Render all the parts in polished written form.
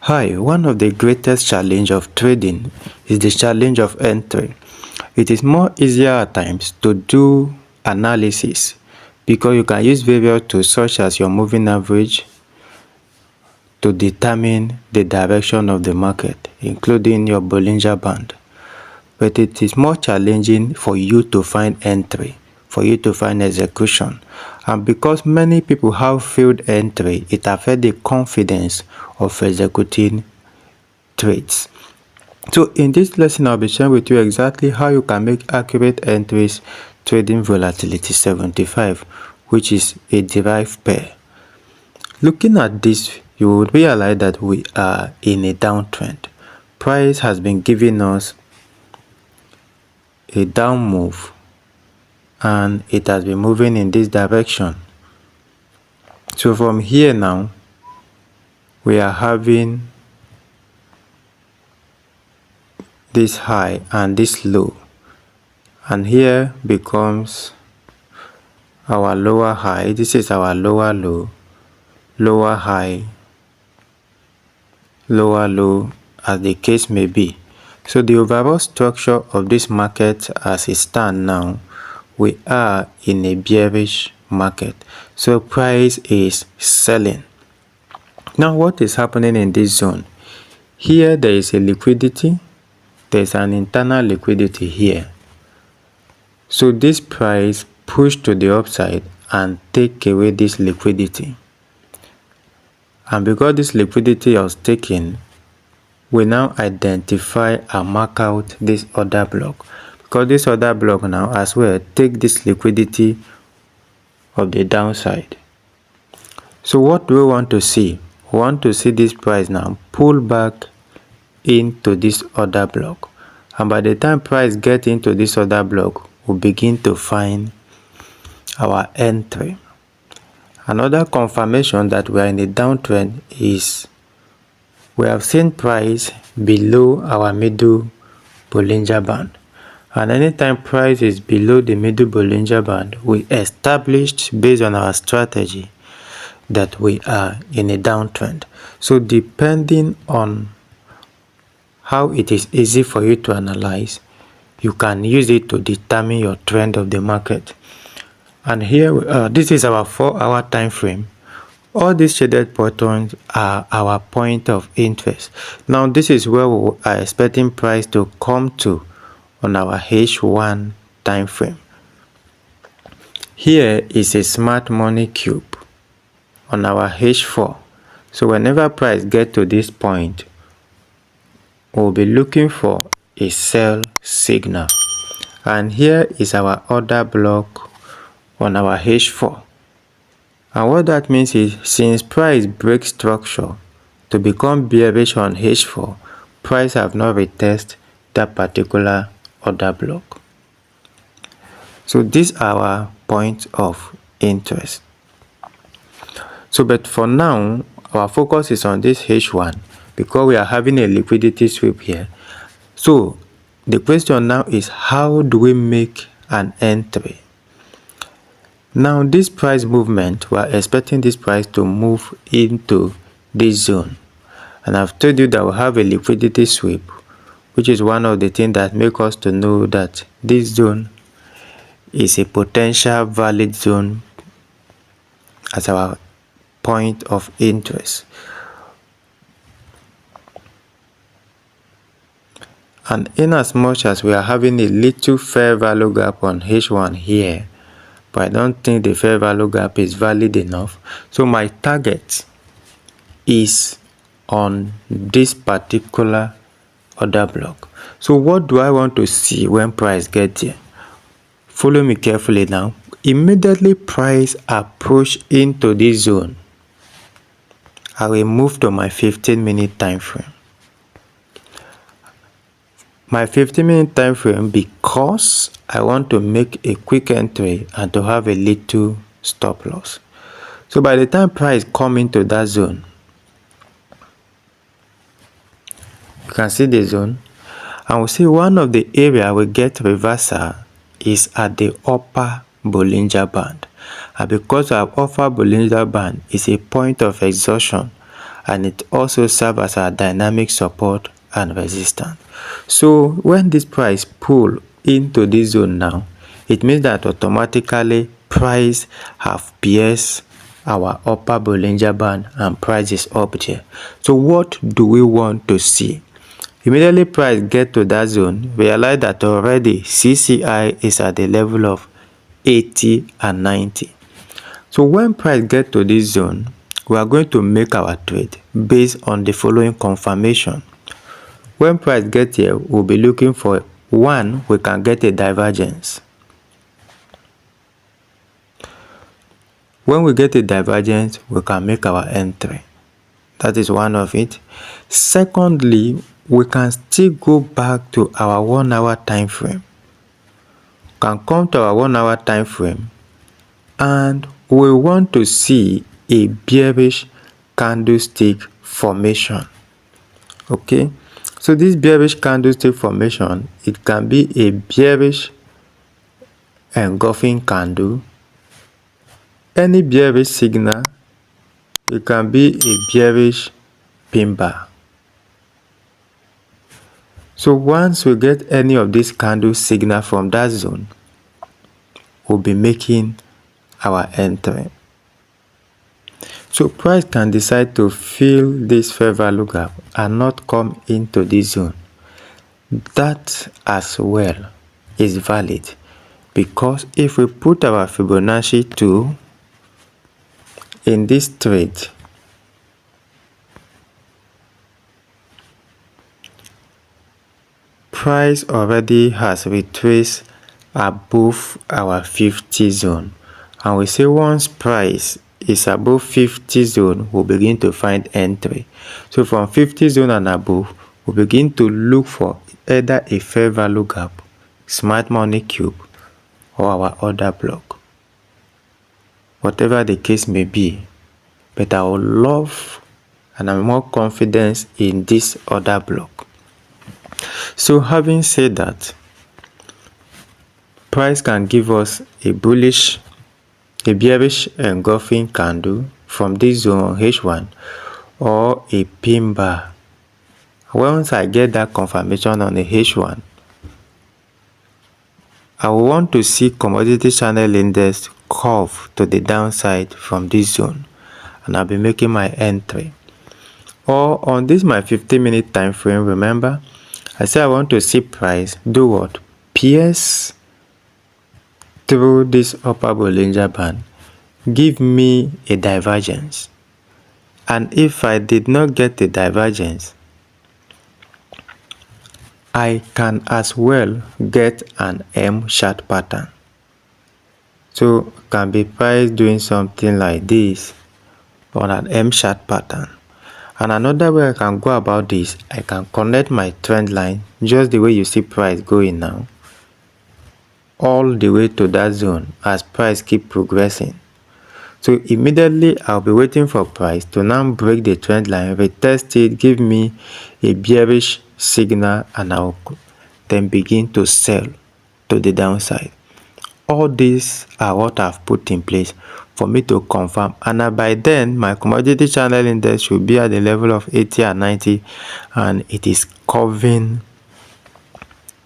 Hi, one of the greatest challenge of trading is the challenge of entry. It is more easier at times to do analysis because you can use various tools such as your moving average to determine the direction of the market, including your Bollinger Band. But it is more challenging for you to find entry, for you to find execution. And because many people have failed entry, it affects the confidence of executing trades. So in this lesson, I'll be sharing with you exactly how you can make accurate entries trading volatility 75, which is a derived pair. Looking at this, you will realize that we are in a downtrend. Price has been giving us a down move and it has been moving in this direction. So from here now, we are having this high and this low, and here becomes our lower high. This is our lower low, lower high, lower low, as the case may be. So the overall structure of this market as it stands now, we are in a bearish market. So price is selling. Now what is happening in this zone? Here there is a liquidity. There's an internal liquidity here. So this price pushed to the upside and take away this liquidity. And because this liquidity was taken, we now identify and mark out this other block. Because this other block now as well take this liquidity of the downside. So what do we want to see? We want to see this price now pull back into this other block. And by the time price gets into this other block, we begin to find our entry. Another confirmation that we are in a downtrend is we have seen price below our middle Bollinger Band. And anytime price is below the middle Bollinger Band, we established based on our strategy that we are in a downtrend. So depending on how it is easy for you to analyze, you can use it to determine your trend of the market. And here, this is our 4-hour time frame. All these shaded patterns are our point of interest. Now, this is where we are expecting price to come to on our H1 time frame. Here is a smart money cube on our H4. So whenever price gets to this point, we'll be looking for a sell signal. And here is our order block on our H4. And what that means is since price breaks structure to become bearish on H4, price have not retested that particular order block. So these are our points of interest. So but for now, our focus is on this H1 because we are having a liquidity sweep here. So the question now is, how do we make an entry? Now this price movement, we are expecting this price to move into this zone. And I've told you that we have a liquidity sweep, which is one of the things that make us to know that this zone is a potential valid zone as our point of interest. And in as much as we are having a little fair value gap on H1 here, but I don't think the fair value gap is valid enough. So my target is on this particular order block. So what do I want to see when price gets here? Follow me carefully now. Immediately price approach into this zone, I will move to my 15-minute time frame. My 15-minute time frame because I want to make a quick entry and to have a little stop loss. So by the time price come into that zone, you can see the zone, and we see one of the area we get reversal is at the upper Bollinger Band. And because our upper Bollinger Band is a point of exhaustion, and it also serves as our dynamic support and resistance. So when this price pull into this zone now, it means that automatically price have pierced our upper Bollinger Band and price is up there. So what do we want to see? Immediately price get to that zone, realize that already CCI is at the level of 80 and 90. So when price get to this zone, we are going to make our trade based on the following confirmation. When price get here, we'll be looking for one, we can get a divergence. When we get a divergence, we can make our entry. That is one of it. Secondly, we can still go back to our 1 hour time frame. Can come to our 1 hour time frame and we want to see a bearish candlestick formation. Okay, so this bearish candlestick formation, it can be a bearish engulfing candle, any bearish signal, it can be a bearish pin bar. So once we get any of these candle signal from that zone, we'll be making our entry. So price can decide to fill this fair value gap and not come into this zone. That as well is valid, because if we put our Fibonacci 2 in this trade, price already has retraced above our 50 zone, and we say once price is above 50 zone, we'll begin to find entry. So from 50 zone and above, we'll begin to look for either a fair value gap, smart money cube, or our order block, whatever the case may be. But I would love and I'm more confident in this order block. So having said that, price can give us a bearish engulfing candle from this zone H1 or a pin bar. Once I get that confirmation on the H1, I will want to see commodity channel index curve to the downside from this zone, and I'll be making my entry. Or on this my 15-minute time frame, remember I said I want to see price do what? Pierce through this upper Bollinger Band, give me a divergence. And if I did not get a divergence, I can as well get an M chart pattern. So can be price doing something like this on an M chart pattern. And another way I can go about this, I can connect my trend line just the way you see price going now, all the way to that zone as price keep progressing. So immediately I'll be waiting for price to now break the trend line, retest it, give me a bearish signal, and I'll then begin to sell to the downside. All these are what I've put in place for me to confirm, and by then my commodity channel index should be at the level of 80 and 90, and it is curving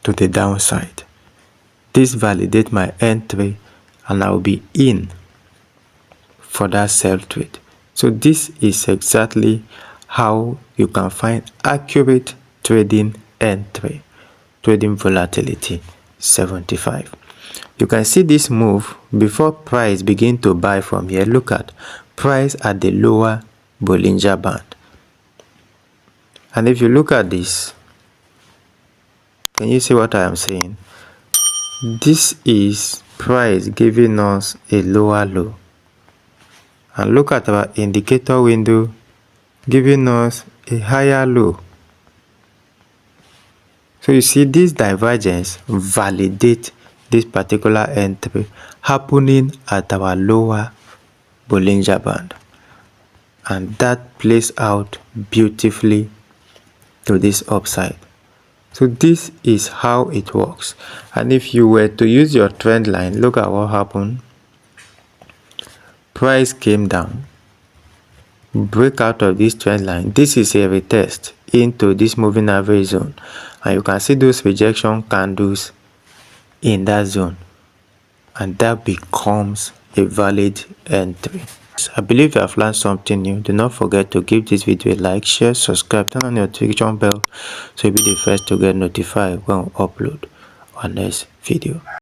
to the downside. This validates my entry and I'll be in for that sell trade. So this is exactly how you can find accurate trading entry, trading volatility 75. You can see this move before price begin to buy from here. Look at price at the lower Bollinger Band. And if you look at this, can you see what I am saying? This is price giving us a lower low. And look at our indicator window giving us a higher low. So you see this divergence validates this particular entry happening at our lower Bollinger Band, and that plays out beautifully to this upside. So this is how it works. And if you were to use your trend line, look at what happened. Price came down, break out of this trend line, this is a retest into this moving average zone, and you can see those rejection candles in that zone, and that becomes a valid entry. I believe you have learned something new. Do not forget to give this video a like, share, subscribe, turn on the notification bell so you'll be the first to get notified when we upload our next video.